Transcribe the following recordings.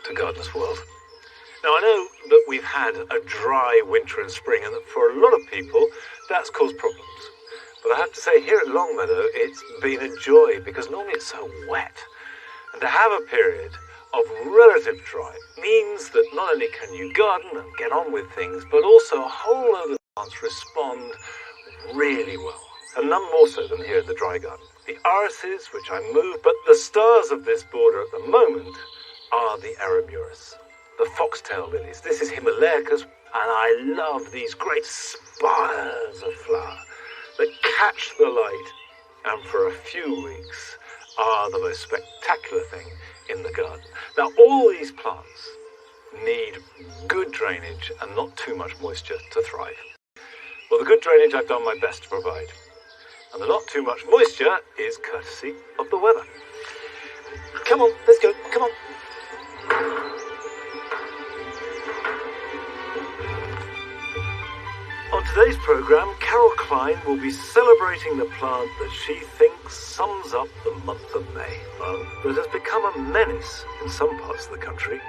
to Gardener's World. Now, I know that we've had a dry winter and spring, and that for a lot of people, that's caused problems. But I have to say, here at Longmeadow, it's been a joy, because normally it's so wet. And to have a period of relative dry means that not only can you garden and get on with things, but also a whole load of plants respond really well. And none more so than here in the dry garden. The irises, which I moved, but the stars of this border at the moment are the Aramuris, the Foxtail Lilies. This is Himalaicus, and I love these great spires of flower that catch the light and for a few weeks are the most spectacular thing in the garden. Now, all these plants need good drainage and not too much moisture to thrive. Well, the good drainage I've done my best to provide. And the not too much moisture is courtesy of the weather. Come on, let's go, come on. On today's programme, Carol Klein will be celebrating the plant that she thinks sums up the month of May, that has become a menace in some parts of the country.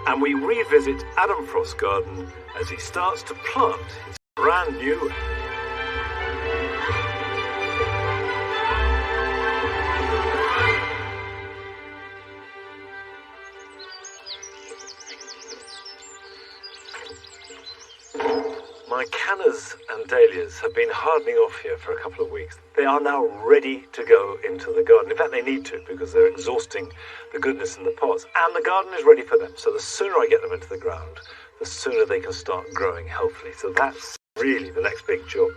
And we revisit Adam Frost's garden as he starts to plant his brand new My cannas and dahlias have been hardening off here for a couple of weeks. They are now ready to go into the garden. In fact, they need to, because they're exhausting the goodness in the pots. And the garden is ready for them. So the sooner I get them into the ground, the sooner they can start growing healthily. So that's really the next big job.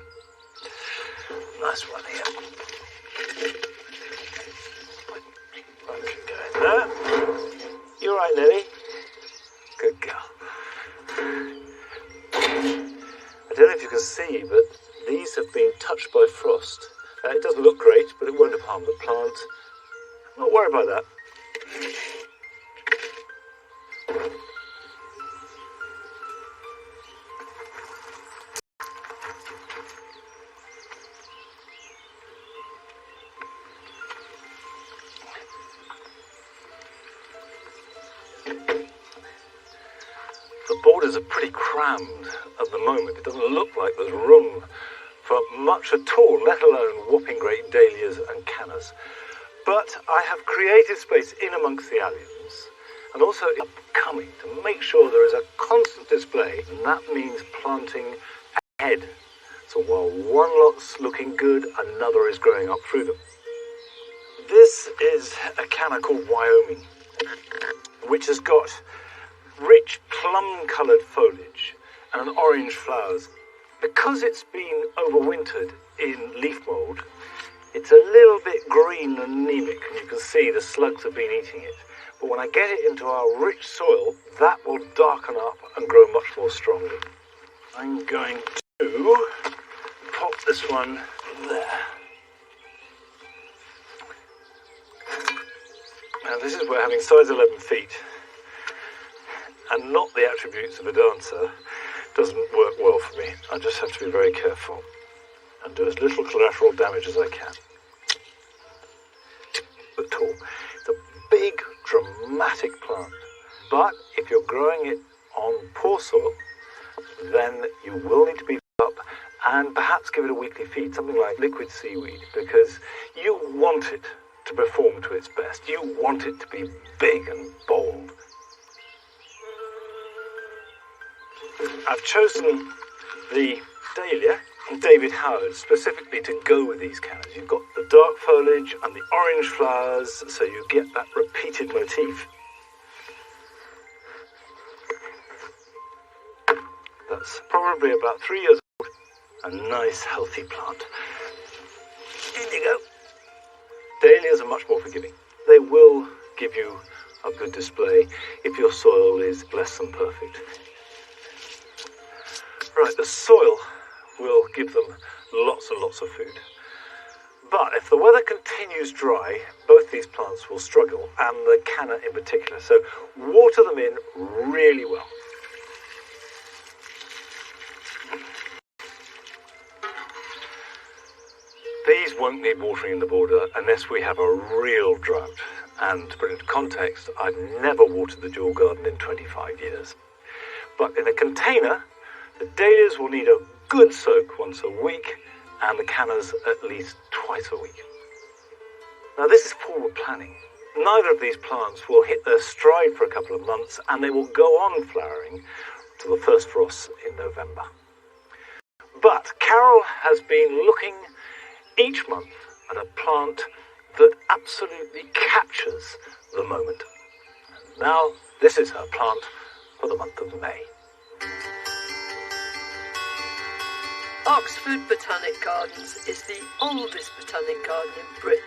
Nice one here. One can go in there. You all right, Nelly? Good girl. I don't know if you can see, but these have been touched by frost. It doesn't look great, but it won't have harmed the plant. Not worry about that. The borders are pretty crammed at the moment. It doesn't look like there's room for much at all, let alone whopping great dahlias and cannas. But I have created space in amongst the alliums, and also upcoming to make sure there is a constant display, and that means planting ahead. So while one lot's looking good, another is growing up through them. This is a canna called Wyoming, which has got rich plum-coloured foliage and orange flowers. Because it's been overwintered in leaf mould, it's a little bit green and anemic, and you can see the slugs have been eating it. But when I get it into our rich soil, that will darken up and grow much more strongly. I'm going to pop this one there. Now this is where having size 11 feet and not the attributes of a dancer doesn't work well for me. I just have to be very careful and do as little collateral damage as I can. At all. It's a big, dramatic plant. But if you're growing it on poor soil, then you will need to beef it up and perhaps give it a weekly feed, something like liquid seaweed, because you want it to perform to its best. You want it to be big and bold. I've chosen the Dahlia from David Howard specifically to go with these cannas. You've got the dark foliage and the orange flowers, so you get that repeated motif. That's probably about 3 years old. A nice healthy plant. In you go. Dahlias are much more forgiving. They will give you a good display if your soil is less than perfect. Right, the soil will give them lots and lots of food. But if the weather continues dry, both these plants will struggle, and the canna in particular. So water them in really well. These won't need watering in the border unless we have a real drought. And to put it into context, I've never watered the dual garden in 25 years. But in a container, the dahlias will need a good soak once a week, and the cannas at least twice a week. Now this is forward planning. Neither of these plants will hit their stride for a couple of months, and they will go on flowering till the first frosts in November. But Carol has been looking each month at a plant that absolutely captures the moment. And now this is her plant for the month of May. Oxford Botanic Gardens is the oldest botanic garden in Britain.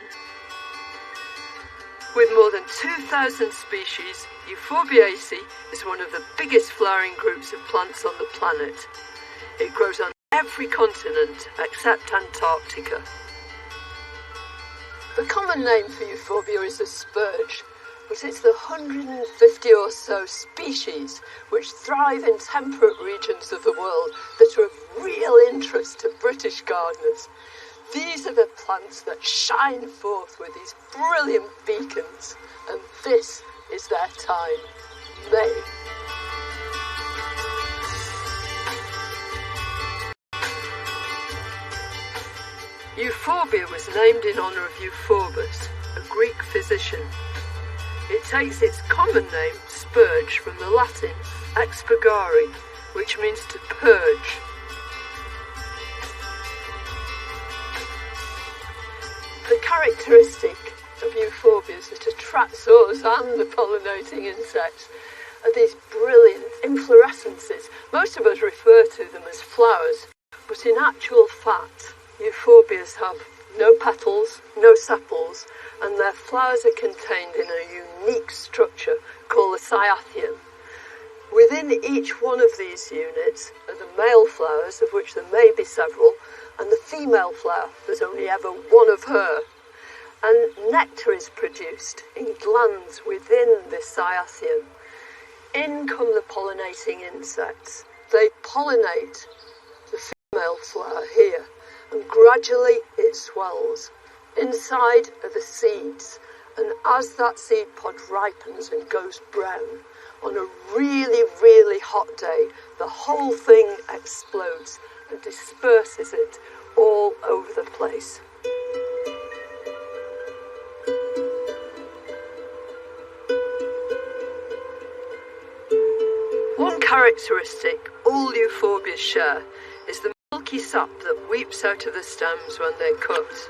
With more than 2,000 species, Euphorbiaceae is one of the biggest flowering groups of plants on the planet. It grows on every continent except Antarctica. The common name for euphorbia is the spurge, but it's the 150 or so species which thrive in temperate regions of the world that are of real interest to British gardeners. These are the plants that shine forth with these brilliant beacons, and this is their time, May. Euphorbia was named in honour of Euphorbus, a Greek physician. It takes its common name, spurge, from the Latin expurgare, which means to purge. The characteristic of euphorbias that attracts us and the pollinating insects are these brilliant inflorescences. Most of us refer to them as flowers, but in actual fact, euphorbias have no petals, no sepals, and their flowers are contained in a unique structure called a cyathium. Within each one of these units are the male flowers, of which there may be several, and the female flower, there's only ever one of her. And nectar is produced in glands within this cyathium. In come the pollinating insects. They pollinate the female flower here, and gradually it swells. Inside are the seeds, and as that seed pod ripens and goes brown, on a really, really hot day, the whole thing explodes and disperses it all over the place. One characteristic all euphorbias share is the milky sap that weeps out of the stems when they're cut.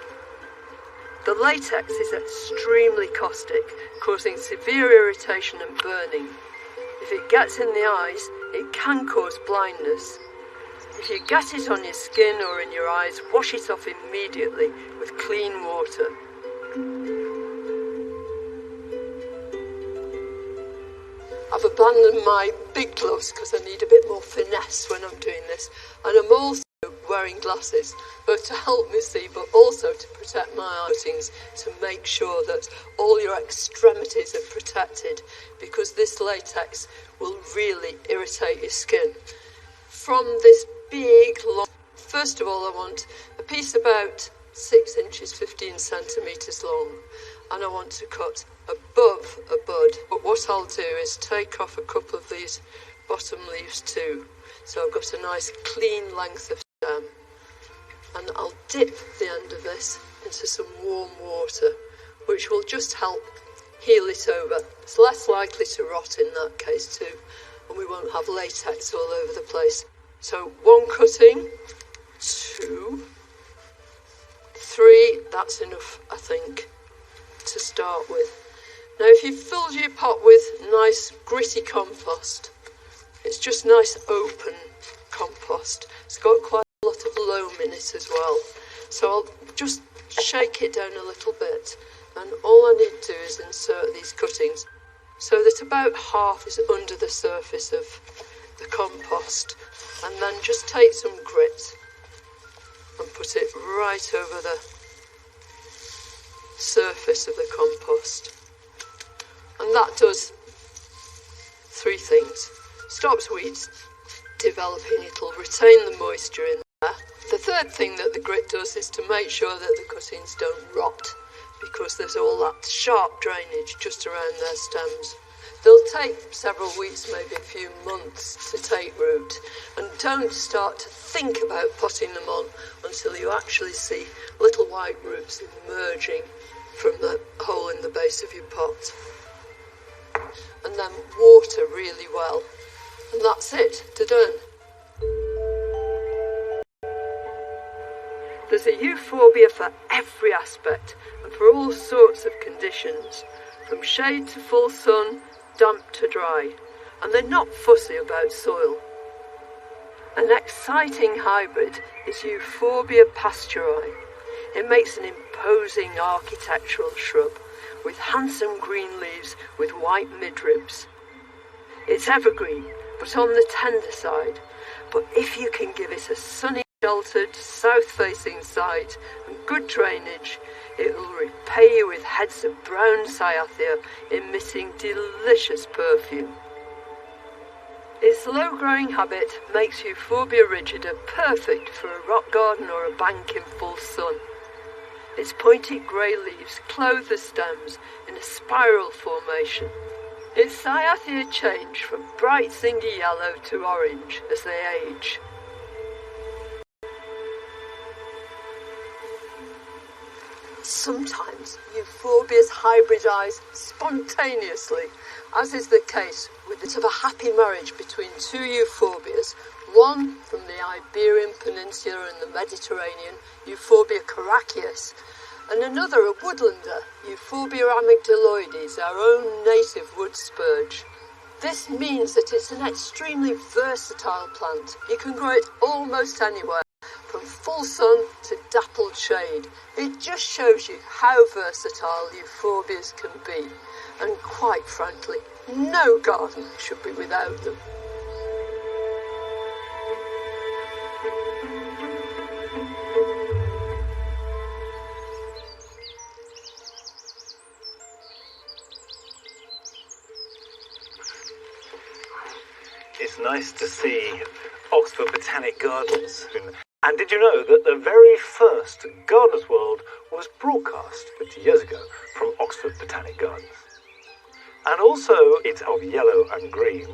The latex is extremely caustic, causing severe irritation and burning. If it gets in the eyes, it can cause blindness. If you get it on your skin or in your eyes, wash it off immediately with clean water. I've abandoned my big gloves because I need a bit more finesse when I'm doing this, and I'm also wearing glasses, both to help me see but also to protect my outings, to make sure that all your extremities are protected, because this latex will really irritate your skin. From this big long, first of all I want a piece about 6 inches 15 centimetres long, and I want to cut above a bud. But what I'll do is take off a couple of these bottom leaves too, so I've got a nice clean length of stem, and I'll dip the end of this into some warm water, which will just help heal it over. It's less likely to rot in that case too, and we won't have latex all over the place. So 1 cutting, 2, 3, that's enough I think to start with. Now if you've filled your pot with nice gritty compost, it's just nice open compost. It's got quite a lot of loam in it as well. So I'll just shake it down a little bit, and all I need to do is insert these cuttings so that about half is under the surface of the compost, and then just take some grit and put it right over the surface of the compost. And that does 3 things. Stops weeds developing, it'll retain the moisture in there. The third thing that the grit does is to make sure that the cuttings don't rot, because there's all that sharp drainage just around their stems. They'll take several weeks, maybe a few months to take root, and don't start to think about potting them on until you actually see little white roots emerging from the hole in the base of your pot. And then water really well. And that's it, they're done. There's a euphorbia for every aspect and for all sorts of conditions, from shade to full sun, damp to dry, and they're not fussy about soil. An exciting hybrid is Euphorbia pasteuri. It makes an imposing architectural shrub with handsome green leaves with white midribs. It's evergreen, but on the tender side, but if you can give it a sunny, sheltered, south-facing site and good drainage, it will repay you with heads of brown cyathea emitting delicious perfume. Its low-growing habit makes Euphorbia rigida perfect for a rock garden or a bank in full sun. Its pointed grey leaves clothe the stems in a spiral formation. Its cyathea change from bright zingy yellow to orange as they age. Sometimes euphorbias hybridize spontaneously, as is the case with the happy marriage between two euphorbias, one from the Iberian Peninsula and the Mediterranean, Euphorbia caracias, and another a woodlander, Euphorbia amygdaloides, our own native wood spurge. This means that it's an extremely versatile plant. You can grow it almost anywhere, from full sun to dappled shade. It just shows you how versatile euphorbias can be, and quite frankly, no garden should be without them. It's nice to see Oxford Botanic Gardens. And did you know that the very first Gardener's World was broadcast 50 years ago from Oxford Botanic Gardens? And also, it's of yellow and green.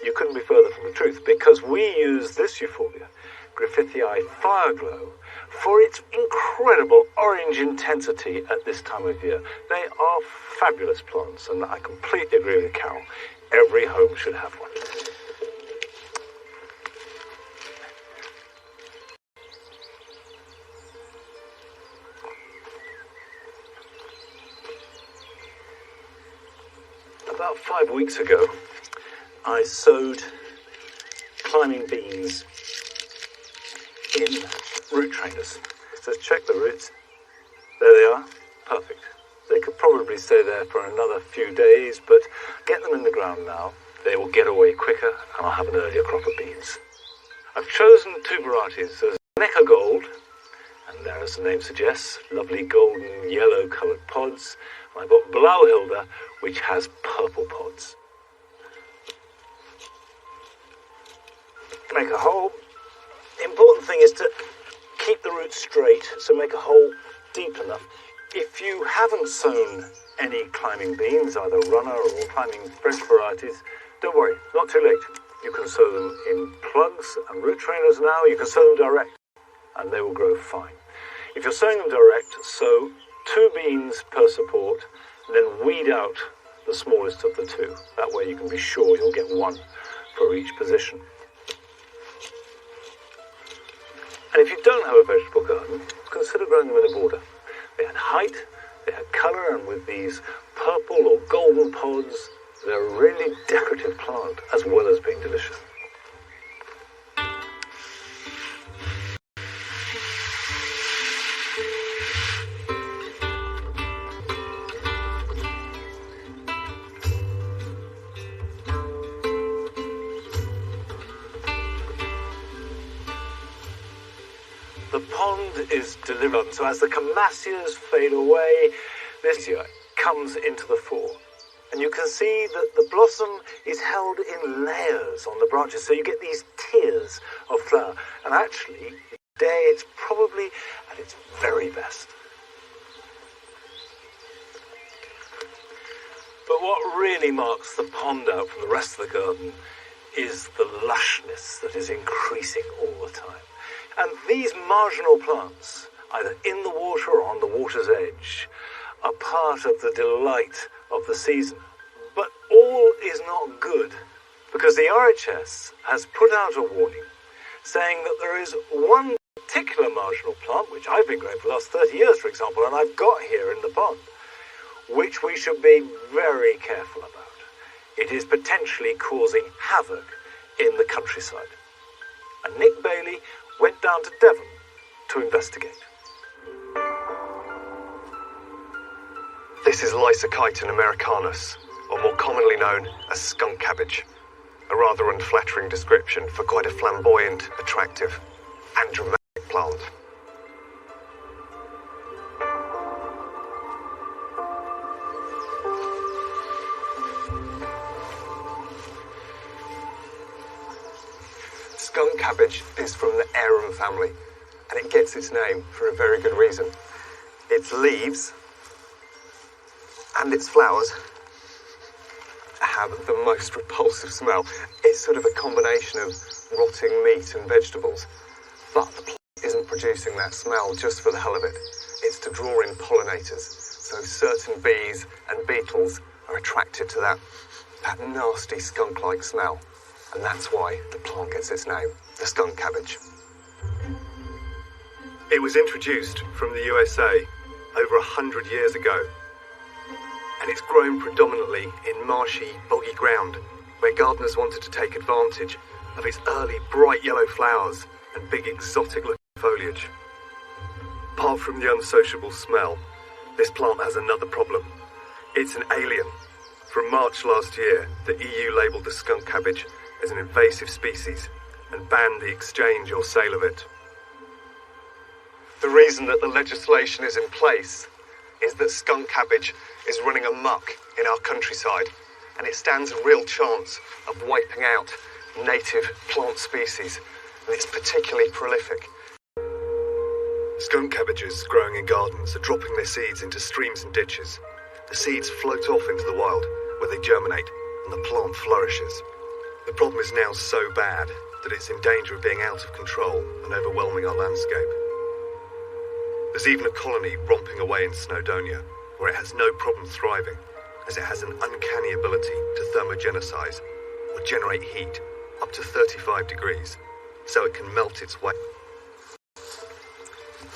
You couldn't be further from the truth, because we use this euphorbia, Griffithii Fireglow, for its incredible orange intensity at this time of year. They are fabulous plants, and I completely agree with Carol. Every home should have one. About 5 weeks ago, I sowed climbing beans in root trainers. So check the roots. There they are. Perfect. They could probably stay there for another few days, but get them in the ground now. They will get away quicker, and I'll have an earlier crop of beans. I've chosen two varieties. There's Necker Gold, and there, as the name suggests, lovely golden yellow coloured pods. And I've got Blauhilda, which has purple pods. Make a hole. The important thing is to keep the roots straight, so make a hole deep enough. If you haven't sown any climbing beans, either runner or climbing French varieties, don't worry, not too late. You can sow them in plugs and root trainers now. You can sow them direct, and they will grow fine. If you're sowing them direct, sow 2 beans per support, then weed out the smallest of the 2. That way you can be sure you'll get 1 for each position. And if you don't have a vegetable garden, consider growing them in a border. They had height, they had colour, and with these purple or golden pods, they're a really decorative plant, as well as being delicious. The pond is delivered, so as the Camasias fade away, this year comes into the fore. And you can see that the blossom is held in layers on the branches, so you get these tiers of flower. And actually, today it's probably at its very best. But what really marks the pond out from the rest of the garden is the lushness that is increasing all the time. And these marginal plants, either in the water or on the water's edge, are part of the delight of the season. But all is not good, because the RHS has put out a warning saying that there is one particular marginal plant, which I've been growing for the last 30 years, for example, and I've got here in the pond, which we should be very careful about. It is potentially causing havoc in the countryside. And Nick Bailey went down to Devon to investigate. This is Lysocyte and Americanus, or more commonly known as skunk cabbage. A rather unflattering description for quite a flamboyant, attractive, and dramatic plant. Skunk cabbage is from the arum family, and it gets its name for a very good reason. Its leaves and its flowers have the most repulsive smell. It's sort of a combination of rotting meat and vegetables. But the plant isn't producing that smell just for the hell of it. It's to draw in pollinators. So certain bees and beetles are attracted to that nasty skunk-like smell. And that's why the plant gets its name, the skunk cabbage. It was introduced from the USA over 100 years ago. And it's grown predominantly in marshy, boggy ground, where gardeners wanted to take advantage of its early bright yellow flowers and big exotic-looking foliage. Apart from the unsociable smell, this plant has another problem. It's an alien. From March last year, the EU labelled the skunk cabbage as an invasive species and banned the exchange or sale of it. The reason that the legislation is in place is that skunk cabbage is running amok in our countryside, and it stands a real chance of wiping out native plant species, and it's particularly prolific. Skunk cabbages growing in gardens are dropping their seeds into streams and ditches. The seeds float off into the wild, where they germinate, and the plant flourishes. The problem is now so bad that it's in danger of being out of control and overwhelming our landscape. There's even a colony romping away in Snowdonia, where it has no problem thriving, as it has an uncanny ability to thermogenesize, or generate heat, up to 35 degrees, so it can melt its way.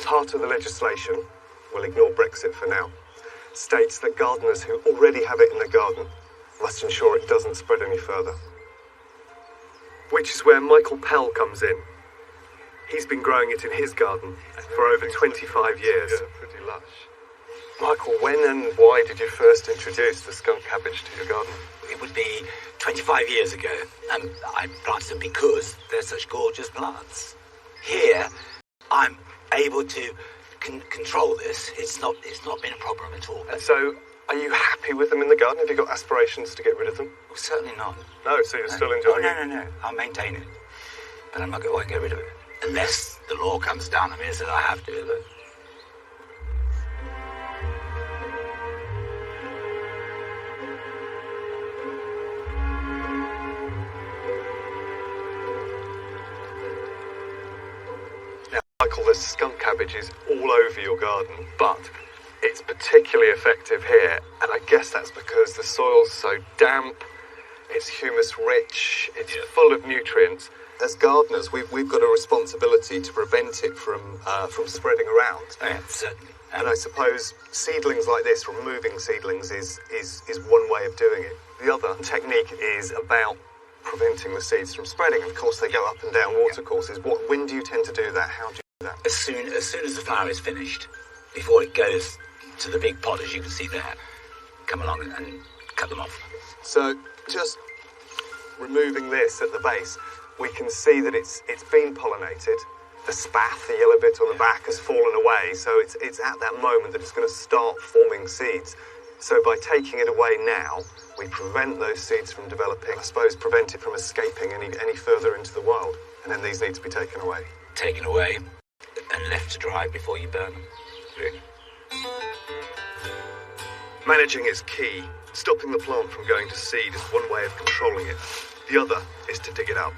Part of the legislation, we'll ignore Brexit for now, states that gardeners who already have it in their garden must ensure it doesn't spread any further. Which is where Michael Pell comes in. He's been growing it in his garden for over 25 years. Yeah, pretty lush. Michael, when and why did you first introduce the skunk cabbage to your garden? It would be 25 years ago, and I planted them because they're such gorgeous plants. Here, I'm able to control this. It's not been a problem at all. And so, are you happy with them in the garden? Have you got aspirations to get rid of them? Well, certainly not. No, so you're still enjoying it? No. I'll maintain it. But I'm not going to get rid of it. Unless the law comes down on me and says I have to. Look. Now, Michael, the skunk cabbage is all over your garden, but it's particularly effective here, and I guess that's because the soil's so damp, it's humus rich, it's full of nutrients. As gardeners, we've got a responsibility to prevent it from spreading around. Yeah, certainly. And I suppose seedlings like this, removing seedlings, is one way of doing it. The other technique is about preventing the seeds from spreading. Of course, they go up and down watercourses. When do you tend to do that? How do you do that? As soon as the flower is finished, before it goes to the big pot, as you can see there, come along and cut them off. So, just removing this at the base, we can see that it's been pollinated. The spath, the yellow bit on the back, has fallen away, so it's at that moment that it's going to start forming seeds. So by taking it away now, we prevent those seeds from developing, I suppose prevent it from escaping any further into the wild. And then these need to be taken away. Taken away and left to dry before you burn them. Really. Managing is key Stopping the plant from going to seed is one way of controlling it. The other is to dig it up.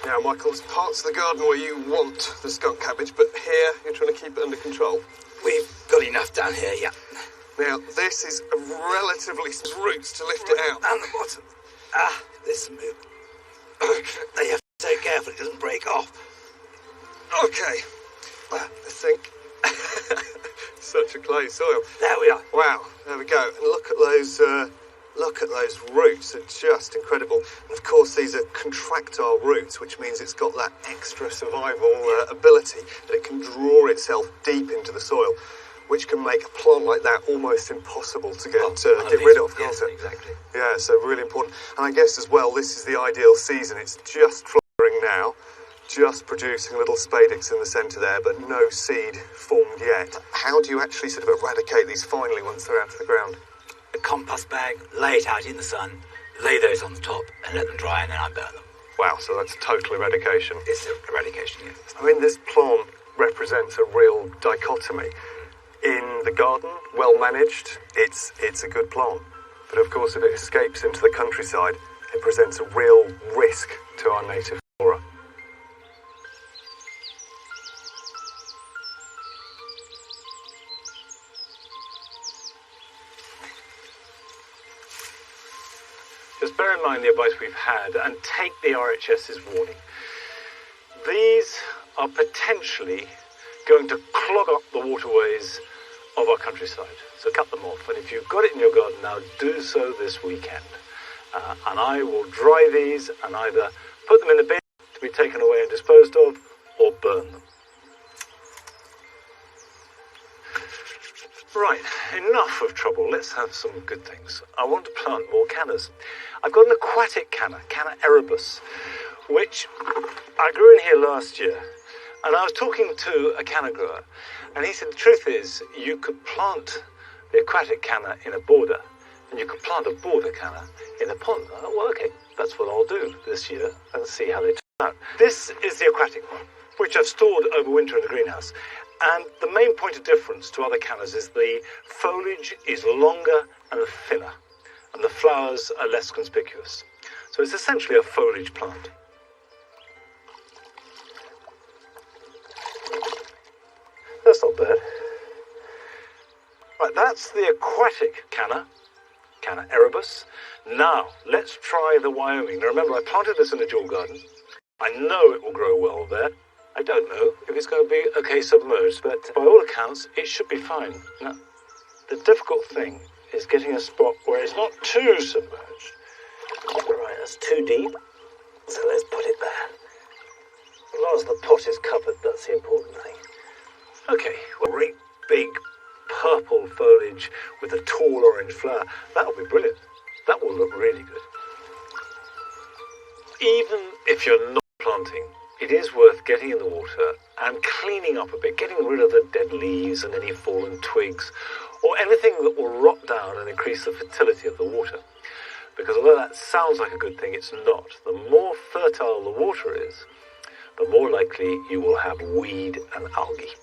Now, Michael, there's parts of the garden where you want the skunk cabbage, but here you're trying to keep it under control. We've got enough down here, yeah. Now, this is a relatively roots to lift it out. Down the bottom. There's some movement. You have to be so careful it doesn't break off. Okay. I think... Such a clay soil. There we are. Wow, there we go. And look at those roots. They're just incredible. And of course, these are contractile roots, which means it's got that extra survival ability that it can draw itself deep into the soil, which can make a plant like that almost impossible to get rid of. Yes, exactly. Yeah, so really important. And I guess as well, this is the ideal season. It's just flowering now, just producing little spadix in the centre there, but no seed formed yet. How do you actually sort of eradicate these finally once they're out of the ground? A compost bag, lay it out in the sun, lay those on the top, and let them dry, and then I burn them. Wow, so that's total eradication. It's eradication, yes. I mean, this plant represents a real dichotomy. In the garden, well managed, it's a good plant. But of course, if it escapes into the countryside, it presents a real risk to our native flora. Just bear in mind the advice we've had and take the RHS's warning. These are potentially going to clog up the waterways of our countryside. So cut them off. And if you've got it in your garden now, do so this weekend. And I will dry these and either put them in the bin to be taken away and disposed of, or burn them. Right, enough of trouble. Let's have some good things. I want to plant more cannas. I've got an aquatic canna, Canna erebus, which I grew in here last year. And I was talking to a canna grower, and he said the truth is you could plant the aquatic canna in a border, and you could plant a border canna in a pond. I thought, well, okay, that's what I'll do this year and see how they turn out. This is the aquatic one, which I've stored over winter in the greenhouse. And the main point of difference to other cannas is the foliage is longer and thinner, and the flowers are less conspicuous. So it's essentially a foliage plant. That's not bad. Right, that's the aquatic canna, Canna erebus. Now, let's try the Wyoming. Now remember, I planted this in a dual garden. I know it will grow well there. I don't know if it's going to be okay submerged, but by all accounts, it should be fine. Now, the difficult thing is getting a spot where it's not too submerged. Right, that's too deep, so let's put it there. As long as the pot is covered, that's the important thing. Okay, well, great big purple foliage with a tall orange flower. That'll be brilliant. That will look really good. Even if you're not planting, it is worth getting in the water and cleaning up a bit, getting rid of the dead leaves and any fallen twigs, or anything that will rot down and increase the fertility of the water. Because although that sounds like a good thing, it's not. The more fertile the water is, the more likely you will have weed and algae.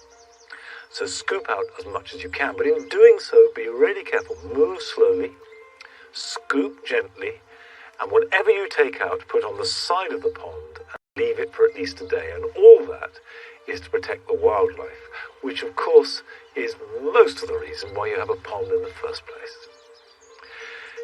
So scoop out as much as you can, but in doing so, be really careful. Move slowly, scoop gently, and whatever you take out, put on the side of the pond and leave it for at least a day. And all that is to protect the wildlife, which of course is most of the reason why you have a pond in the first place.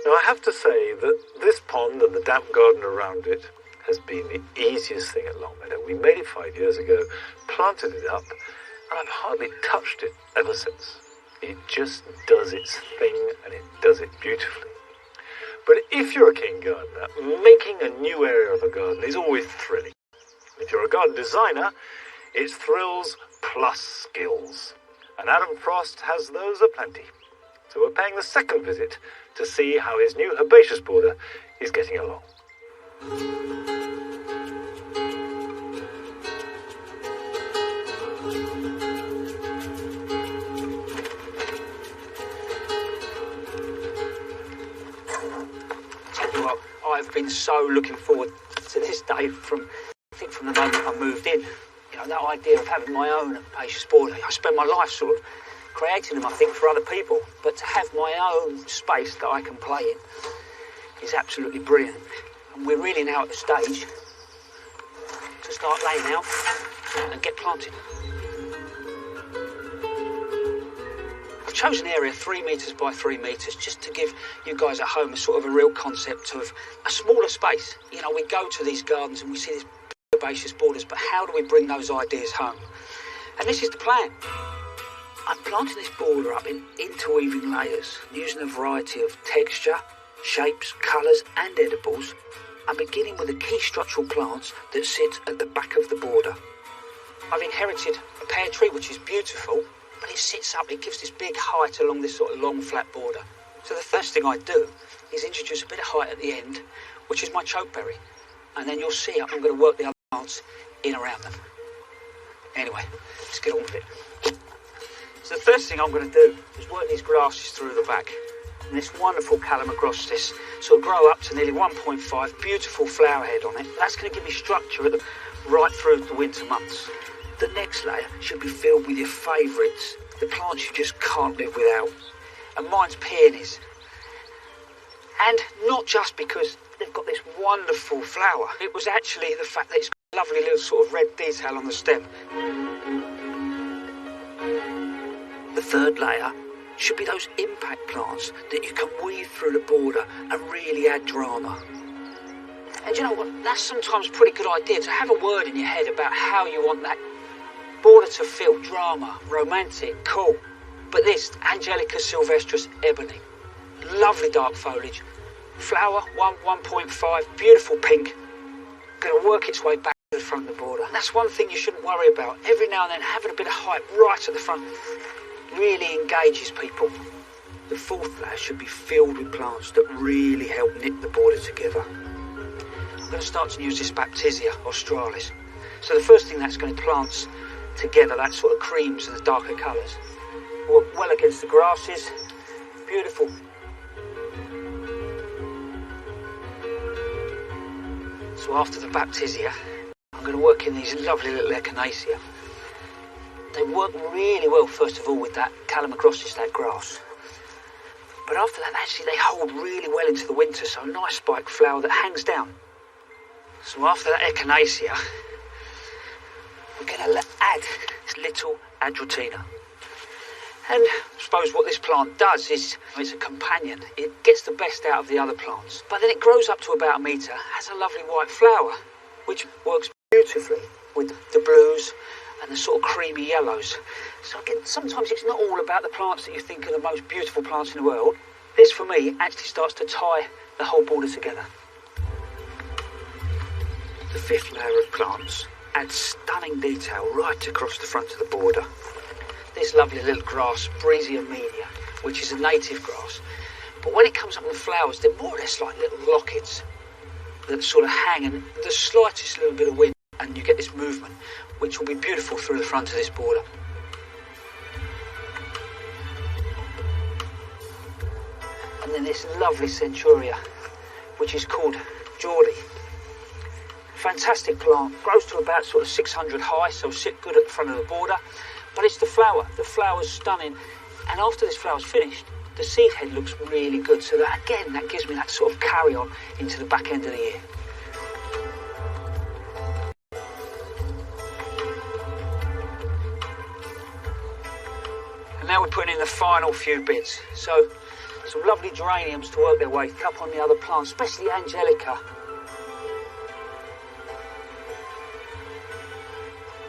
Now I have to say that this pond and the damp garden around it has been the easiest thing at Longmeadow. We made it 5 years ago, planted it up, and I've hardly touched it ever since. It just does its thing, and it does it beautifully. But if you're a keen gardener, making a new area of a garden is always thrilling. If you're a garden designer, it's thrills plus skills. And Adam Frost has those aplenty. So we're paying the second visit to see how his new herbaceous border is getting along. I've been so looking forward to this day from the moment I moved in. You know, that idea of having my own herbaceous border. I spent my life sort of creating them, I think, for other people. But to have my own space that I can play in is absolutely brilliant. And we're really now at the stage to start laying out and get planted. I've chosen an area 3 metres by 3 metres just to give you guys at home a sort of a real concept of a smaller space. You know, we go to these gardens and we see these herbaceous borders, but how do we bring those ideas home? And this is the plan. I'm planting this border up in interweaving layers, using a variety of texture, shapes, colours and edibles. I'm beginning with the key structural plants that sit at the back of the border. I've inherited a pear tree which is beautiful, but it sits up, it gives this big height along this sort of long flat border. So the first thing I do is introduce a bit of height at the end, which is my chokeberry. And then you'll see I'm going to work the other plants in around them. Anyway, let's get on with it. So the first thing I'm going to do is work these grasses through the back. And this wonderful Calamagrostis sort of grow up to nearly 1.5, beautiful flower head on it. That's going to give me structure right through the winter months. The next layer should be filled with your favourites, the plants you just can't live without. And mine's peonies. And not just because they've got this wonderful flower. It was actually the fact that it's got a lovely little sort of red detail on the stem. The third layer should be those impact plants that you can weave through the border and really add drama. And you know what? That's sometimes a pretty good idea, to have a word in your head about how you want that border to feel. Drama, romantic, cool. But this, Angelica sylvestris ebony. Lovely dark foliage. Flower, 1.5, beautiful pink. Going to work its way back to the front of the border. And that's one thing you shouldn't worry about. Every now and then, having a bit of height right at the front really engages people. The fourth layer should be filled with plants that really help knit the border together. I'm going to start to use this Baptisia Australis. So the first thing that's going to plant together, that sort of creams and the darker colours. Work well against the grasses. Beautiful. So after the Baptisia, I'm going to work in these lovely little Echinacea. They work really well, first of all, with that Calamagrostis, that grass. But after that, actually, they hold really well into the winter, so a nice spike flower that hangs down. So after that Echinacea, we're going to add this little Adrotina. And I suppose what this plant does is, it's a companion. It gets the best out of the other plants. But then it grows up to about 1 metre, has a lovely white flower, which works beautifully with the blues and the sort of creamy yellows. So again, sometimes it's not all about the plants that you think are the most beautiful plants in the world. This, for me, actually starts to tie the whole border together. The fifth layer of plants adds stunning detail right across the front of the border. This lovely little grass, Breezy Amelia, which is a native grass. But when it comes up with flowers, they're more or less like little lockets that sort of hang, and the slightest little bit of wind and you get this movement, which will be beautiful through the front of this border. And then this lovely Centuria, which is called Jubilee. Fantastic plant, grows to about sort of 600 high, so sit good at the front of the border. But it's the flower. The flower's stunning. And after this flower's finished, the seed head looks really good. So that, again, that gives me that sort of carry on into the back end of the year. And now we're putting in the final few bits. So some lovely geraniums to work their way up on the other plants, especially Angelica.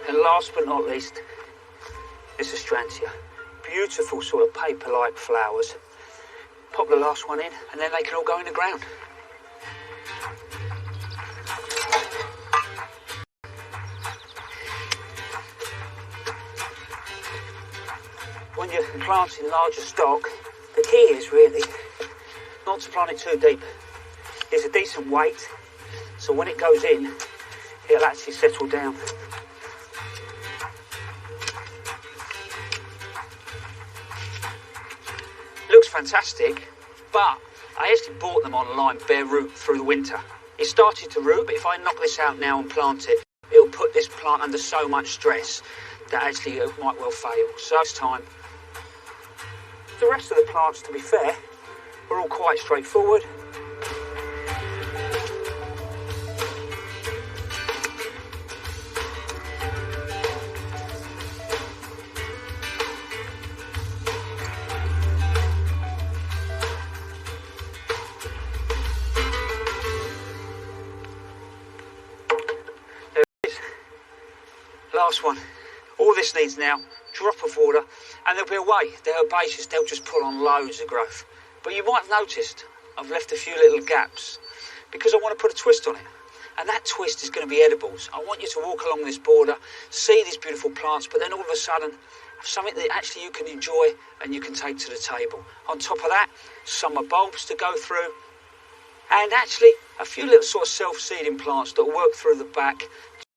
And last but not least, Lysocyte. Beautiful sort of paper-like flowers. Pop the last one in, and then they can all go in the ground. When you're planting larger stock, the key is really not to plant it too deep. It's a decent weight, so when it goes in, it'll actually settle down. Looks fantastic, but I actually bought them online bare root through the winter. It started to root, but if I knock this out now and plant it, it'll put this plant under so much stress that actually it might well fail. So it's time The rest of the plants, to be fair, are all quite straightforward. Last one. All this needs now, drop of water, and there'll be a way. They're herbaceous, they'll just put on loads of growth. But you might have noticed I've left a few little gaps because I want to put a twist on it. And that twist is going to be edibles. I want you to walk along this border, see these beautiful plants, but then all of a sudden have something that actually you can enjoy and you can take to the table. On top of that, summer bulbs to go through, and actually a few little sort of self-seeding plants that will work through the back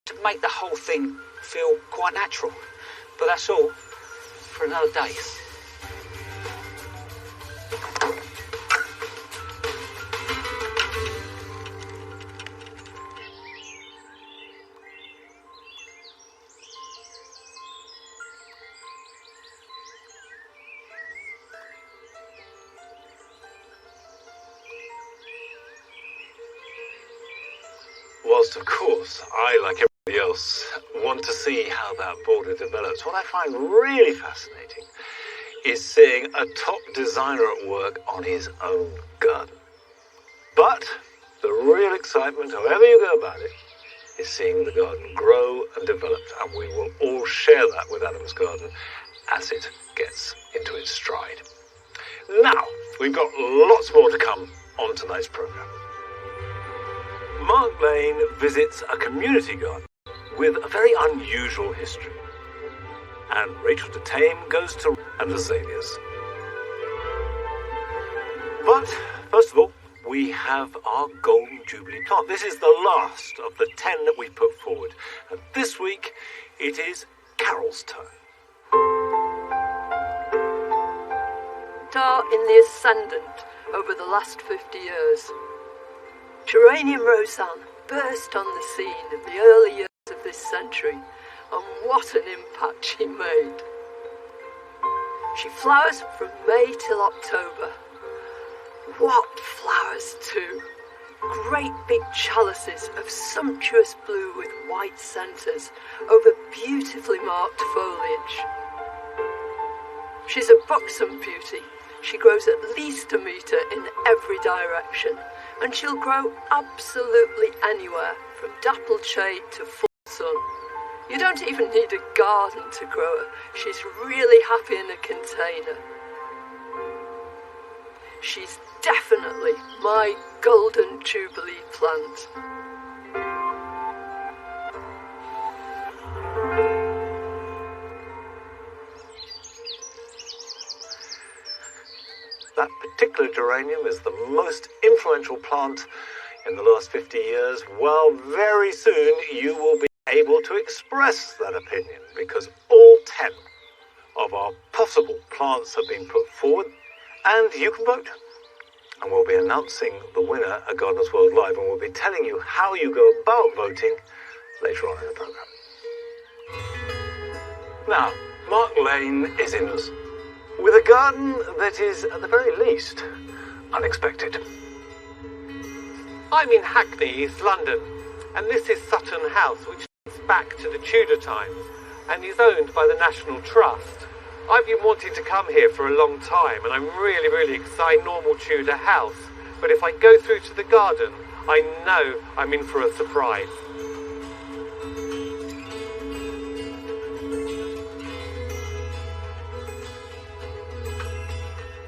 to make the whole thing feel quite natural. But that's all for another day. Whilst, of course, I, like everybody else, want to see how that border develops, what I find really fascinating is seeing a top designer at work on his own garden. But the real excitement, however you go about it, is seeing the garden grow and develop, and we will all share that with Adam's Garden as it gets into its stride. Now, we've got lots more to come on tonight's programme. Mark Lane visits a community garden with a very unusual history. And Rachel de Tame goes to and azaleas. But, first of all, we have our Golden Jubilee plant. This is the last of the 10 that we've put forward. And this week, it is Carol's turn. Star in the ascendant over the last 50 years. Geranium Roseanne burst on the scene in the early years of this century, and what an impact she made. She flowers from May till October. What flowers too! Great big chalices of sumptuous blue with white centres over beautifully marked foliage. She's a buxom beauty. She grows at least a metre in every direction, and she'll grow absolutely anywhere, from dappled shade to full sun. You don't even need a garden to grow her. She's really happy in a container. She's definitely my Golden Jubilee plant. That particular geranium is the most influential plant in the last 50 years. Well, very soon you will be able to express that opinion because all 10 of our possible plants have been put forward and you can vote. And we'll be announcing the winner at Gardeners World Live, and we'll be telling you how you go about voting later on in the programme. Now, Mark Lane is in us with a garden that is, at the very least, unexpected. I'm in Hackney, East London, and this is Sutton House, which dates back to the Tudor times and is owned by the National Trust. I've been wanting to come here for a long time, and I'm really excited. Normal Tudor house, but if I go through to the garden, I know I'm in for a surprise.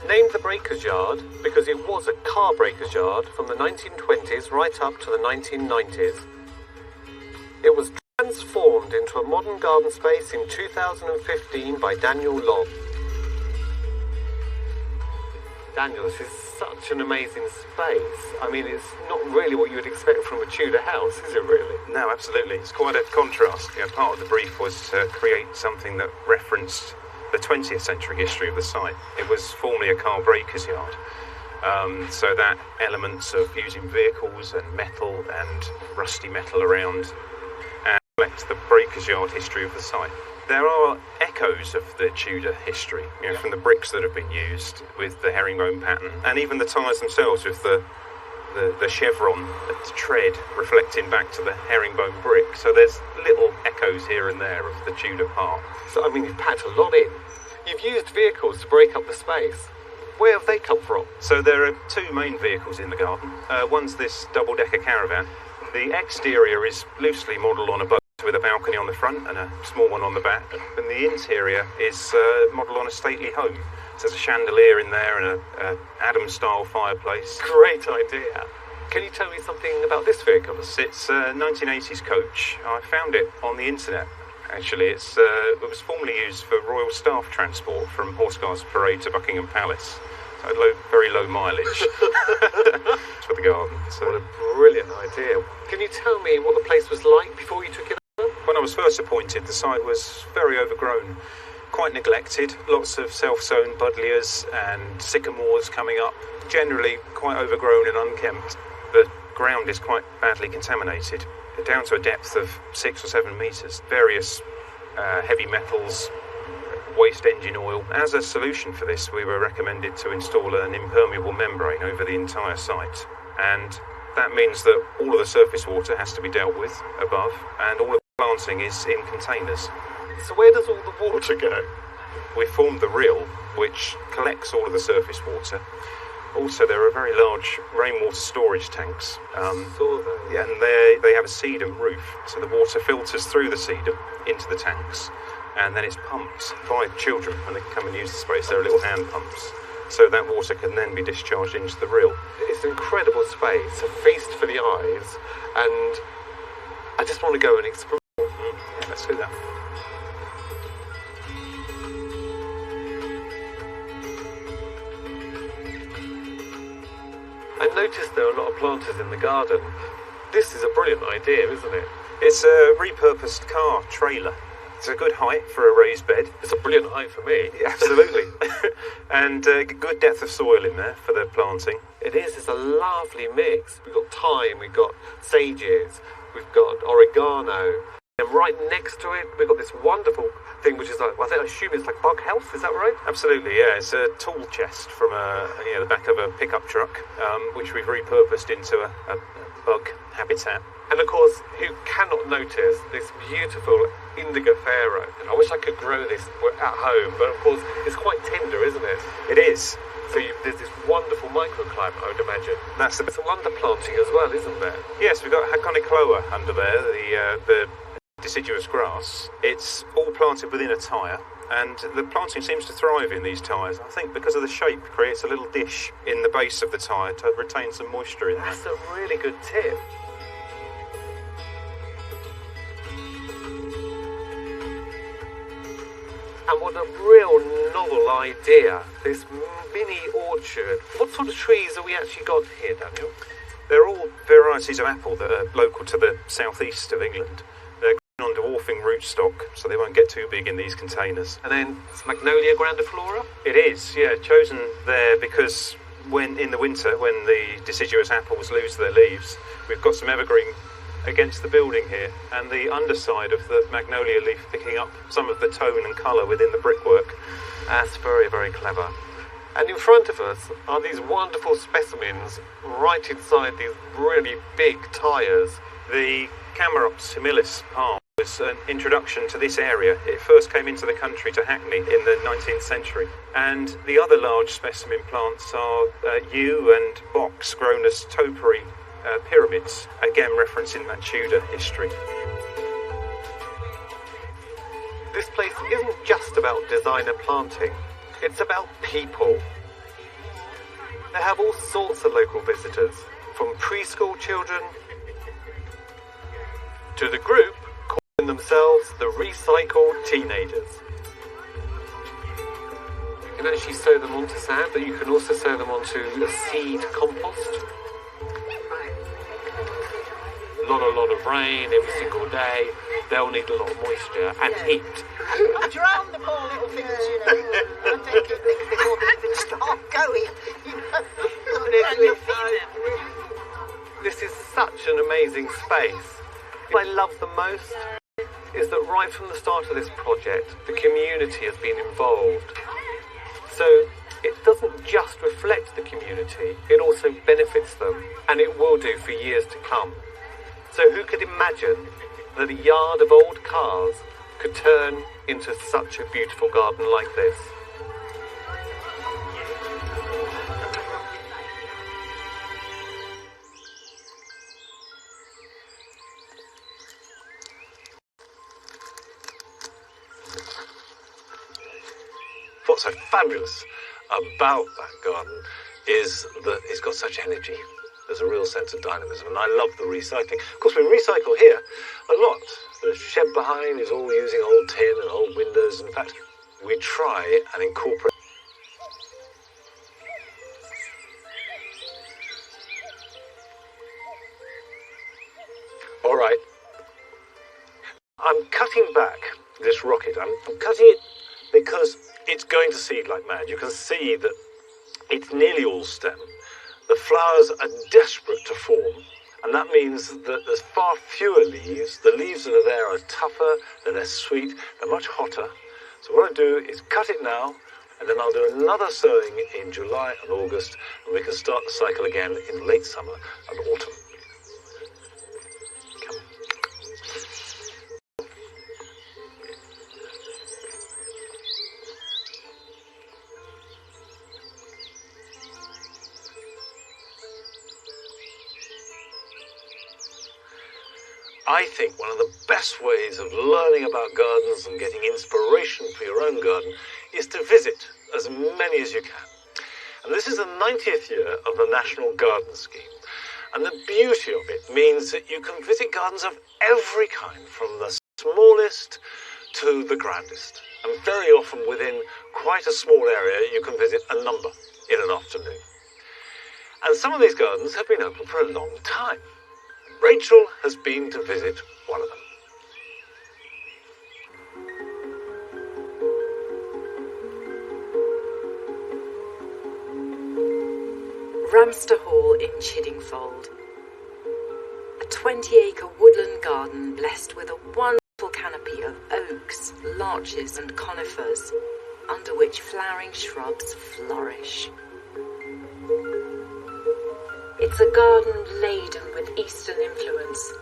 Named the Breaker's Yard because it was a car breaker's yard from the 1920s right up to the 1990s. It was transformed into a modern garden space in 2015 by Daniel Long. Daniel, this is such an amazing space. I mean, it's not really what you would expect from a Tudor house, is it really? No, absolutely. It's quite a contrast. You know, part of the brief was to create something that referenced the 20th century history of the site. It was formerly a car breaker's yard. So that elements of using vehicles and metal and rusty metal around and reflect the breakers' yard history of the site. There are echoes of the Tudor history, from the bricks that have been used with the herringbone pattern, and even the tyres themselves with the chevron, the tread reflecting back to the herringbone brick. So there's little echoes here and there of the Tudor part. So, I mean, you've packed a lot in. You've used vehicles to break up the space. Where have they come from? So there are two main vehicles in the garden. One's this double-decker caravan. The exterior is loosely modelled on a boat with a balcony on the front and a small one on the back. And the interior is modelled on a stately home. So there's a chandelier in there and an Adams-style fireplace. Great idea. Can you tell me something about this vehicle? It's a 1980s coach. I found it on the internet. Actually, it was formerly used for Royal Staff transport from Horse Guards Parade to Buckingham Palace. So very low mileage for the garden. So. What a brilliant idea. Can you tell me what the place was like before you took it over? When I was first appointed, the site was very overgrown, quite neglected, lots of self-sown buddleias and sycamores coming up, generally quite overgrown and unkempt. The ground is quite badly contaminated, down to a depth of 6 or 7 metres. Various heavy metals, waste engine oil. As a solution for this, we were recommended to install an impermeable membrane over the entire site, and that means that all of the surface water has to be dealt with above, and all of the planting is in containers. So where does all the water go? We formed the rill, which collects all of the surface water. Also, there are very large rainwater storage tanks. And they have a sedum roof, so the water filters through the sedum into the tanks, and then it's pumped by children when they come and use the space. There are little hand pumps, so that water can then be discharged into the rill. It's an incredible space, a feast for the eyes, and I just want to go and explore. Yeah, let's do that. I noticed there are a lot of planters in the garden. This is a brilliant idea, isn't it? It's a repurposed car trailer. It's a good height for a raised bed. It's a brilliant height for me. Absolutely. And good depth of soil in there for the planting. It is. It's a lovely mix. We've got thyme, we've got sages, we've got oregano. And right next to it, we've got this wonderful thing, which is like, I assume it's like bug health, is that right? Absolutely, yeah. It's a tool chest from the back of a pickup truck, which we've repurposed into a bug habitat. And of course, who cannot notice this beautiful indigo pharaoh? I wish I could grow this at home, but of course, it's quite tender, isn't it? It is. So there's this wonderful microclimate, I would imagine. That's some underplanting as well, isn't there? Yes, we've got Haconicloa under there, the deciduous grass. It's all planted within a tyre, and the planting seems to thrive in these tyres. I think because of the shape, it creates a little dish in the base of the tyre to retain some moisture in there. That's a really good tip. And what a real novel idea, this mini orchard. What sort of trees have we actually got here, Daniel? They're all varieties of apple that are local to the southeast of England. They're grown on dwarfing rootstock, so they won't get too big in these containers. And then it's Magnolia grandiflora? It is, yeah, chosen there because when in the winter, when the deciduous apples lose their leaves, we've got some evergreen against the building here, and the underside of the magnolia leaf picking up some of the tone and colour within the brickwork. That's very, very clever. And in front of us are these wonderful specimens right inside these really big tyres. The Camarops humilis palm was an introduction to this area. It first came into the country to Hackney in the 19th century. And the other large specimen plants are yew and box grown as topiary pyramids, again referencing that Tudor history. This place isn't just about designer planting, it's about people. They have all sorts of local visitors, from preschool children to the group calling themselves the Recycled Teenagers. You can actually sow them onto sand, but you can also sow them onto a seed compost. A lot of rain every single day. They'll need a lot of moisture and heat. Drown the poor little things, I think before they even start going. This is such an amazing space. What I love the most is that right from the start of this project, the community has been involved. So it doesn't just reflect the community, it also benefits them, and it will do for years to come. So who could imagine that a yard of old cars could turn into such a beautiful garden like this? What's so fabulous about that garden is that it's got such energy. There's a real sense of dynamism, and I love the recycling. Of course, we recycle here a lot. The shed behind is all using old tin and old windows. In fact, we try and incorporate. All right. I'm cutting back this rocket. I'm cutting it because it's going to seed like mad. You can see that it's nearly all stem. The flowers are desperate to form, and that means that there's far fewer leaves. The leaves that are there are tougher, they're less sweet, they're much hotter. So what I do is cut it now, and then I'll do another sowing in July and August, and we can start the cycle again in late summer and autumn. I think one of the best ways of learning about gardens and getting inspiration for your own garden is to visit as many as you can. And this is the 90th year of the National Garden Scheme. And the beauty of it means that you can visit gardens of every kind, from the smallest to the grandest. And very often within quite a small area, you can visit a number in an afternoon. And some of these gardens have been open for a long time. Rachel has been to visit one of them. Ramster Hall in Chiddingfold. A 20-acre woodland garden blessed with a wonderful canopy of oaks, larches and conifers, under which flowering shrubs flourish. It's a garden laden with Eastern influence.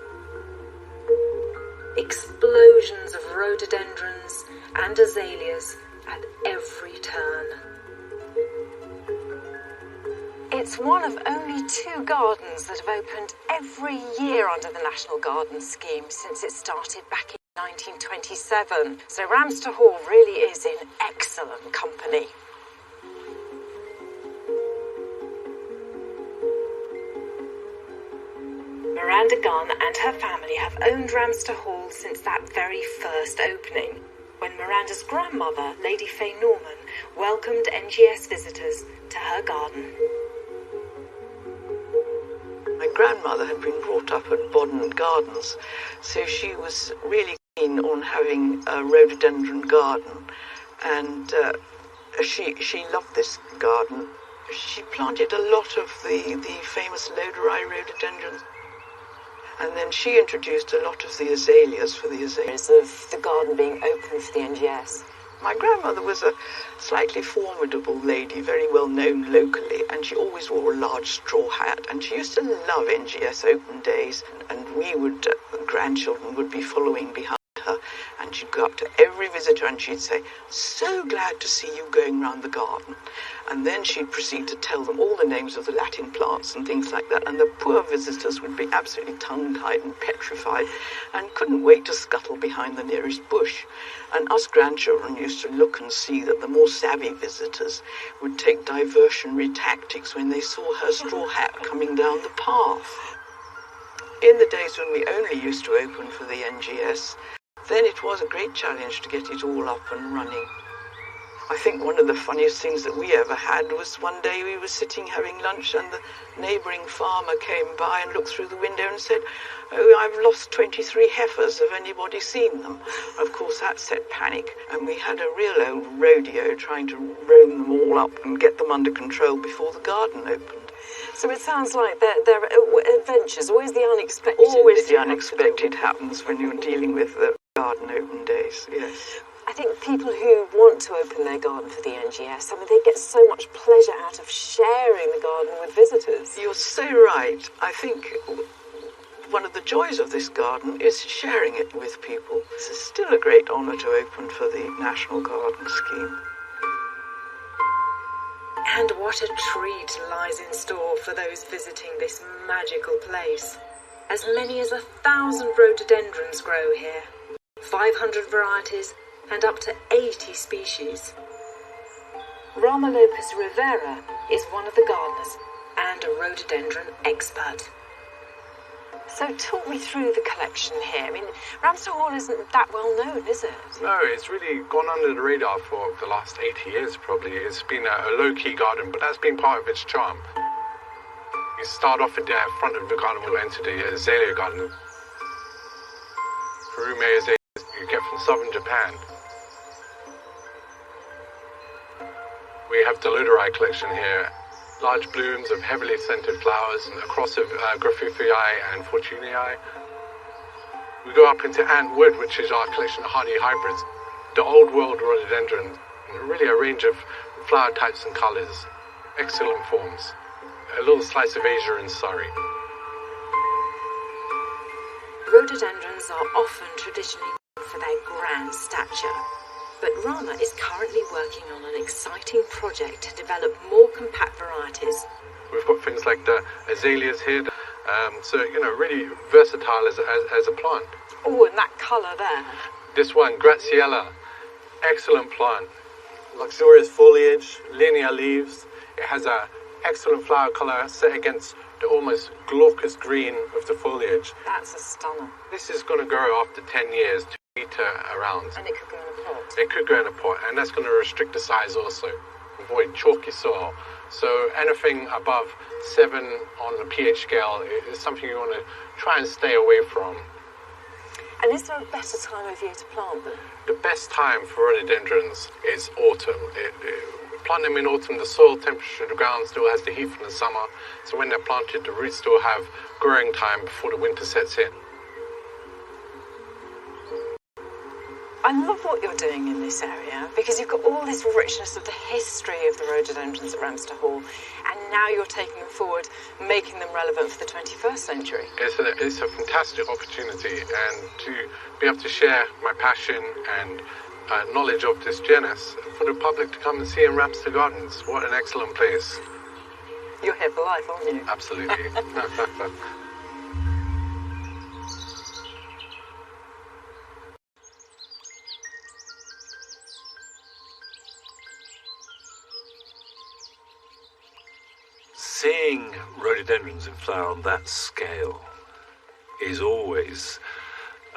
Explosions of rhododendrons and azaleas at every turn. It's one of only 2 gardens that have opened every year under the National Garden Scheme since it started back in 1927. So Ramster Hall really is in excellent company. Miranda Gunn and her family have owned Ramster Hall since that very first opening, when Miranda's grandmother, Lady Fay Norman, welcomed NGS visitors to her garden. My grandmother had been brought up at Botanic Gardens, so she was really keen on having a rhododendron garden, and she loved this garden. She planted a lot of the famous loderi rhododendrons. And then she introduced a lot of the azaleas for the azaleas. Of the garden being open for the NGS. My grandmother was a slightly formidable lady, very well known locally, and she always wore a large straw hat, and she used to love NGS open days, and we would, grandchildren would be following behind her, and she'd go up to every visitor and she'd say, "So glad to see you going round the garden." And then she'd proceed to tell them all the names of the Latin plants and things like that, and the poor visitors would be absolutely tongue-tied and petrified and couldn't wait to scuttle behind the nearest bush. And us grandchildren used to look and see that the more savvy visitors would take diversionary tactics when they saw her straw hat coming down the path. In the days when we only used to open for the NGS, then it was a great challenge to get it all up and running. I think one of the funniest things that we ever had was one day we were sitting having lunch and the neighbouring farmer came by and looked through the window and said, "Oh, I've lost 23 heifers. Have anybody seen them?" Of course, that set panic, and we had a real old rodeo trying to roam them all up and get them under control before the garden opened. So it sounds like there are adventures, always the unexpected. Always the unexpected happens when you're dealing with the garden open days, yes. I think people who want to open their garden for the NGS, I mean, they get so much pleasure out of sharing the garden with visitors. You're so right. I think one of the joys of this garden is sharing it with people. It's still a great honour to open for the National Garden Scheme. And what a treat lies in store for those visiting this magical place. As many as 1,000 rhododendrons grow here, 500 varieties, and up to 80 species. Rama Lopez Rivera is one of the gardeners and a rhododendron expert. So talk me through the collection here. I mean, Ramsden Hall isn't that well known, is it? No, it's really gone under the radar for the last 80 years probably. It's been a low-key garden, but that's been part of its charm. You start off at the front of the garden, we'll enter the azalea garden. Furume azaleas you get from southern Japan. We have the Lodorei collection here. Large blooms of heavily scented flowers and a cross of Graphithii and Fortunii. We go up into Antwood, which is our collection of hardy hybrids. The old world rhododendron, really a range of flower types and colours. Excellent forms. A little slice of Asia in Surrey. Rhododendrons are often traditionally known for their grand stature. But Rama is currently working on an exciting project to develop more compact varieties. We've got things like the azaleas here, so, really versatile as a plant. Oh, and that colour there. This one, Graziella, excellent plant. Luxurious foliage, linear leaves. It has an excellent flower colour set against the almost glaucous green of the foliage. That's a stunner. This is going to grow after 10 years, 2 metre around. And it could go in a pot. It could go in a pot, and that's going to restrict the size also. Avoid chalky soil. So anything above 7 on the pH scale is something you want to try and stay away from. And is there a better time of year to plant them? The best time for rhododendrons is autumn. Plant them in autumn, the soil temperature of the ground still has the heat from the summer, so when they're planted, the roots still have growing time before the winter sets in. I love what you're doing in this area because you've got all this richness of the history of the rhododendrons at Ramsden Hall, and now you're taking them forward, making them relevant for the 21st century. It's a fantastic opportunity, and to be able to share my passion and knowledge of this genus for the public to come and see in Ramsden Gardens. What an excellent place. You're here for life, aren't you? Absolutely. Seeing rhododendrons in flower on that scale is always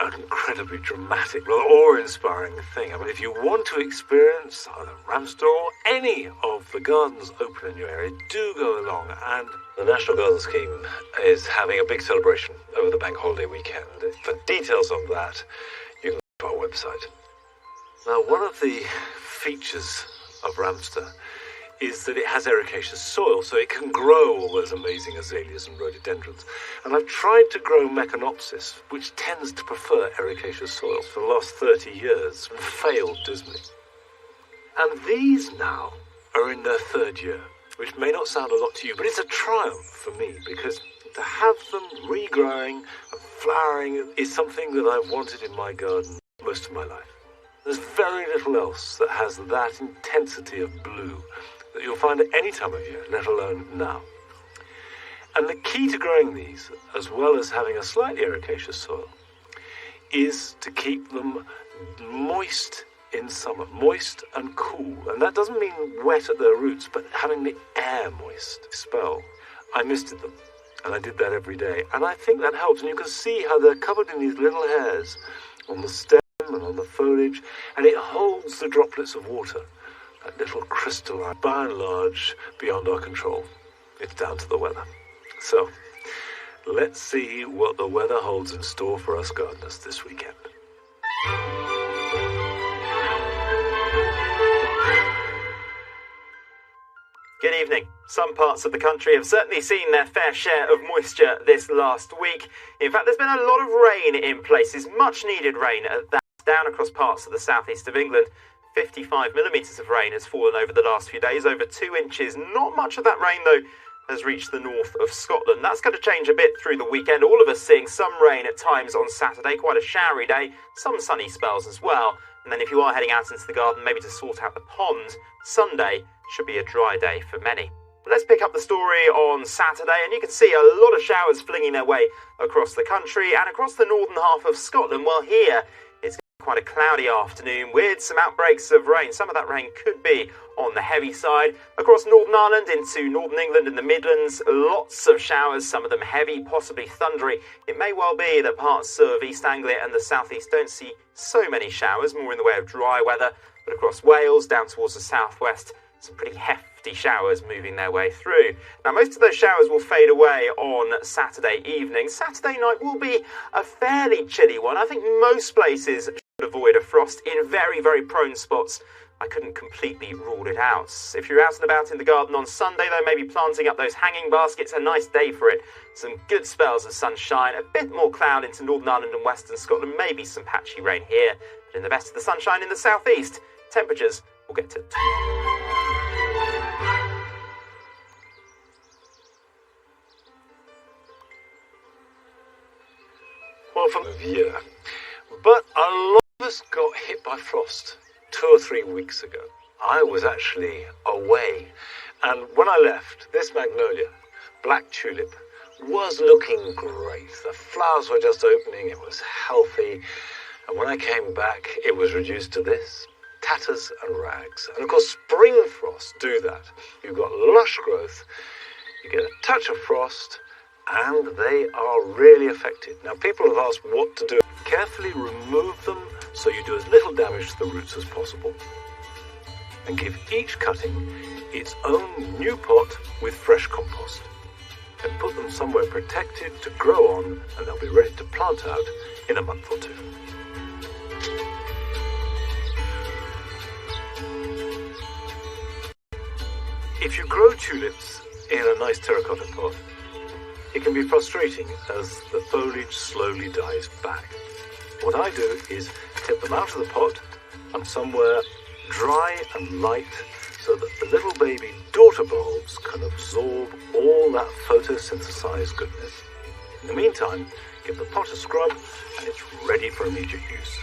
an incredibly dramatic, awe-inspiring thing. I mean, if you want to experience either Ramsden or any of the gardens open in your area, do go along. And the National Garden Scheme is having a big celebration over the bank holiday weekend. For details on that, you can go to our website. Now, one of the features of Ramsden is that it has ericaceous soil, so it can grow all those amazing azaleas and rhododendrons. And I've tried to grow Meconopsis, which tends to prefer ericaceous soils, for the last 30 years, and failed dismally. And these now are in their 3rd year, which may not sound a lot to you, but it's a triumph for me, because to have them regrowing and flowering is something that I've wanted in my garden most of my life. There's very little else that has that intensity of blue that you'll find at any time of year, let alone now. And the key to growing these, as well as having a slightly ericaceous soil, is to keep them moist in summer, moist and cool. And that doesn't mean wet at their roots, but having the air moist spell. I misted them, and I did that every day. And I think that helps, and you can see how they're covered in these little hairs on the stem and on the foliage, and it holds the droplets of water. That little crystalline, by and large, beyond our control. It's down to the weather. So, let's see what the weather holds in store for us gardeners this weekend. Good evening. Some parts of the country have certainly seen their fair share of moisture this last week. In fact, there's been a lot of rain in places, much needed rain at that. down across parts of the southeast of England. 55 millimetres of rain has fallen over the last few days, over 2 inches. Not much of that rain, though, has reached the north of Scotland. That's going to change a bit through the weekend. All of us seeing some rain at times on Saturday, quite a showery day, some sunny spells as well. And then if you are heading out into the garden, maybe to sort out the pond, Sunday should be a dry day for many. Let's pick up the story on Saturday, and you can see a lot of showers flinging their way across the country and across the northern half of Scotland. Well, here it's quite a cloudy afternoon with some outbreaks of rain. Some of that rain could be on the heavy side. Across Northern Ireland into Northern England and the Midlands, lots of showers, some of them heavy, possibly thundery. It may well be that parts of East Anglia and the southeast don't see so many showers, more in the way of dry weather. But across Wales, down towards the southwest, some pretty hefty showers moving their way through. Now, most of those showers will fade away on Saturday evening. Saturday night will be a fairly chilly one. I think most places should avoid a frost. In very, very prone spots, I couldn't completely rule it out. If you're out and about in the garden on Sunday, though, maybe planting up those hanging baskets, a nice day for it. Some good spells of sunshine, a bit more cloud into Northern Ireland and Western Scotland, maybe some patchy rain here. But in the best of the sunshine in the southeast, temperatures will get to... Well, from the year. But a lot of us got hit by frost 2 or 3 weeks ago. I was actually away, and when I left, this magnolia, black tulip, was looking great. The flowers were just opening, it was healthy, and when I came back, it was reduced to this, tatters and rags. And of course, spring frosts do that. You've got lush growth, you get a touch of frost, and they are really affected. Now, people have asked what to do. Carefully remove them so you do as little damage to the roots as possible. And give each cutting its own new pot with fresh compost. And put them somewhere protected to grow on, and they'll be ready to plant out in a month or 2. If you grow tulips in a nice terracotta pot, it can be frustrating as the foliage slowly dies back. What I do is tip them out of the pot and somewhere dry and light so that the little baby daughter bulbs can absorb all that photosynthesized goodness. In the meantime, give the pot a scrub and it's ready for immediate use.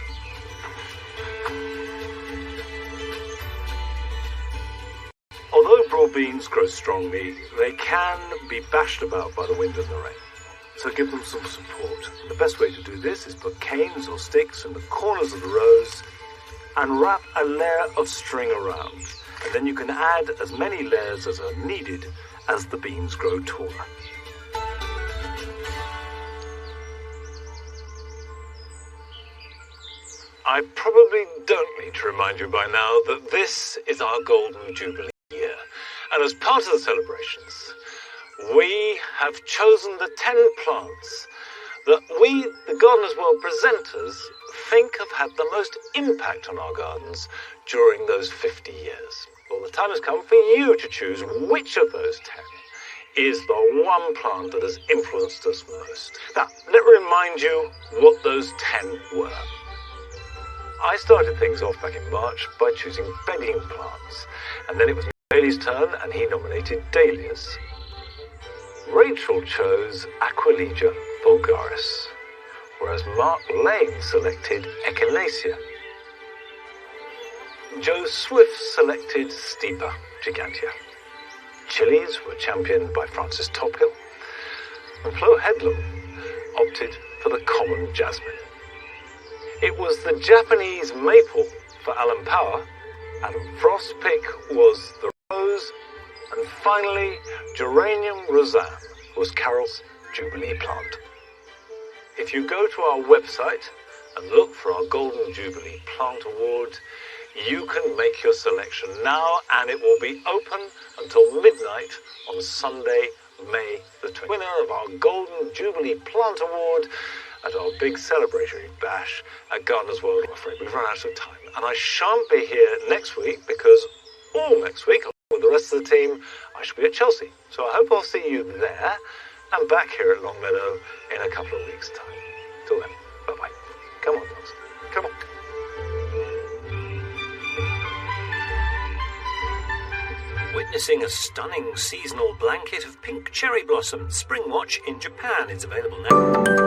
Although broad beans grow strongly, they can be bashed about by the wind and the rain. So give them some support. The best way to do this is put canes or sticks in the corners of the rows and wrap a layer of string around. And then you can add as many layers as are needed as the beans grow taller. I probably don't need to remind you by now that this is our Golden Jubilee year. And as part of the celebrations, we have chosen the 10 plants that we, the Gardeners World presenters, think have had the most impact on our gardens during those 50 years. Well, the time has come for you to choose which of those 10 is the one plant that has influenced us most. Now, let me remind you what those 10 were. I started things off back in March by choosing bedding plants, and then it was Bailey's turn and he nominated dahlias. Rachel chose Aquilegia vulgaris, whereas Mark Lane selected Echinacea. Joe Swift selected Stipa gigantea. Chilies were championed by Francis Tophill, and Flo Headlam opted for the common jasmine. It was the Japanese maple for Alan Power, Adam Frost's pick was the rose, and finally, Geranium Roseanne was Carol's Jubilee plant. If you go to our website and look for our Golden Jubilee Plant Award, you can make your selection now, and it will be open until midnight on Sunday, May the 20th. Winner of our Golden Jubilee Plant Award at our big celebratory bash at Gardeners World. I'm afraid we've run out of time, and I shan't be here next week because all next week, along with the rest of the team, I shall be at Chelsea. So I hope I'll see you there and back here at Longmeadow in a couple of weeks' time. Till then, bye-bye. Come on, dogs. Come on. witnessing a stunning seasonal blanket of pink cherry blossom. Spring Watch in Japan is available now.